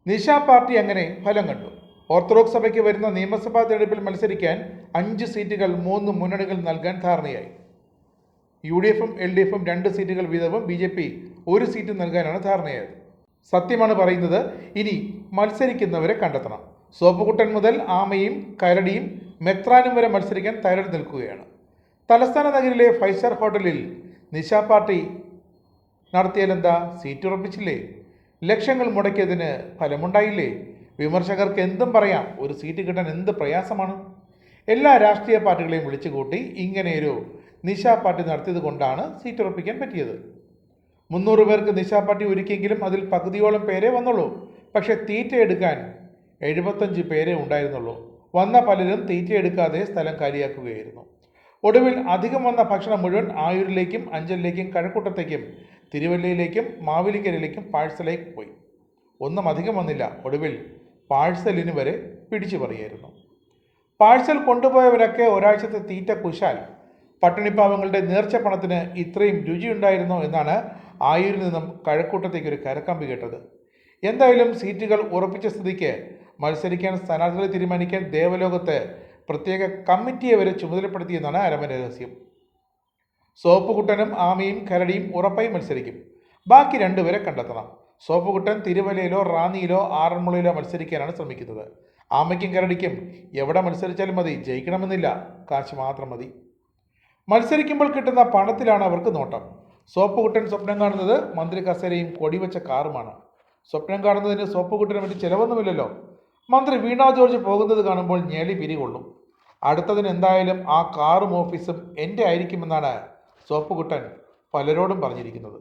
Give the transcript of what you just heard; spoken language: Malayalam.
നിശ പാർട്ടി അങ്ങനെ ഫലം കണ്ടു. ഓർത്തഡോക്സ് സഭയ്ക്ക് വരുന്ന നിയമസഭാ തെരഞ്ഞെടുപ്പിൽ മത്സരിക്കാൻ 5 സീറ്റുകൾ 3 മുന്നണികൾ നൽകാൻ ധാരണയായി. UDF-ഉം LDF-ഉം 2 സീറ്റുകൾ വീതവും BJP 1 സീറ്റ് നൽകാനാണ് ധാരണയായത്. സത്യമാണ് പറയുന്നത്. ഇനി മത്സരിക്കുന്നവരെ കണ്ടെത്തണം. സോപ്പുകുട്ടൻ മുതൽ ആമയും കരടിയും മെത്രാനും വരെ മത്സരിക്കാൻ തയ്യാറെടുത്ത് നിൽക്കുകയാണ്. തലസ്ഥാന നഗരിലെ 5 സ്റ്റാർ ഹോട്ടലിൽ നിശ പാർട്ടി നടത്തിയാലെന്താ? സീറ്റ് ഉറപ്പിച്ചില്ലേ? ലക്ഷങ്ങൾ മുടക്കിയതിന് ഫലമുണ്ടായില്ലേ? വിമർശകർക്ക് എന്തും പറയാം. ഒരു സീറ്റ് കിട്ടാൻ എന്ത് പ്രയാസമാണ്? എല്ലാ രാഷ്ട്രീയ പാർട്ടികളെയും വിളിച്ചുകൂട്ടി ഇങ്ങനെയൊരു നിശ പാർട്ടി നടത്തിയത് കൊണ്ടാണ് സീറ്റ് ഉറപ്പിക്കാൻ പറ്റിയത്. 300 പേർക്ക് നിശ പാർട്ടി ഒരുക്കിയെങ്കിലും അതിൽ പകുതിയോളം പേരെ വന്നുള്ളൂ. പക്ഷേ തീറ്റയെടുക്കാൻ 75 പേരെ ഉണ്ടായിരുന്നുള്ളൂ. വന്ന പലരും തീറ്റയെടുക്കാതെ സ്ഥലം കാലിയാക്കുകയായിരുന്നു. ഒടുവിൽ അധികം വന്ന ഭക്ഷണം മുഴുവൻ ആയൂരിലേക്കും അഞ്ചലിലേക്കും കഴക്കൂട്ടത്തേക്കും തിരുവല്ലയിലേക്കും മാവേലിക്കരയിലേക്കും പാഴ്സലായി പോയി. ഒന്നും അധികം വന്നില്ല. ഒടുവിൽ പാഴ്സലിന് വരെ പിടിച്ചു പറയായിരുന്നു. പാഴ്സൽ കൊണ്ടുപോയവരൊക്കെ ഒരാഴ്ചത്തെ തീറ്റ കുശാൽ. പട്ടിണിപ്പാവങ്ങളുടെ നേർച്ച പണത്തിന് ഇത്രയും രുചിയുണ്ടായിരുന്നോ എന്നാണ് ആയൂരിൽ നിന്നും കഴക്കൂട്ടത്തേക്ക് ഒരു കരക്കമ്പി കേട്ടത്. എന്തായാലും സീറ്റുകൾ ഉറപ്പിച്ച സ്ഥിതിക്ക് മത്സരിക്കാൻ സ്ഥാനാർത്ഥികളെ തീരുമാനിക്കാൻ ദേവലോകത്ത് പ്രത്യേക കമ്മിറ്റിയെ വരെ ചുമതലപ്പെടുത്തിയെന്നാണ് അരമരഹസ്യം. സോപ്പുകുട്ടനും ആമയും കരടിയും ഉറപ്പായി മത്സരിക്കും. ബാക്കി 2 പേരെ കണ്ടെത്തണം. സോപ്പുകുട്ടൻ തിരുവല്ലയിലോ റാന്നിയിലോ ആറന്മുളയിലോ മത്സരിക്കാനാണ് ശ്രമിക്കുന്നത്. ആമയ്ക്കും കരടിക്കും എവിടെ മത്സരിച്ചാലും മതി, ജയിക്കണമെന്നില്ല. കാശ് മാത്രം മതി. മത്സരിക്കുമ്പോൾ കിട്ടുന്ന പണത്തിലാണ് അവർക്ക് നോട്ടം. സോപ്പുകുട്ടൻ സ്വപ്നം കാണുന്നത് മന്ത്രി കസേരയും കൊടിവെച്ച കാറുമാണ്. സ്വപ്നം കാണുന്നതിന് സോപ്പുകുട്ടന് വേണ്ടി ചിലവൊന്നുമില്ലല്ലോ. മന്ത്രി വീണ ജോർജ് പോകുന്നത് കാണുമ്പോൾ ഞെളി പിരികൊള്ളും. അടുത്തതിന് എന്തായാലും ആ കാറും ഓഫീസും എൻ്റെ ആയിരിക്കുമെന്നാണ് സോപ്പുകുട്ടൻ പലരോടും പറഞ്ഞിരിക്കുന്നത്.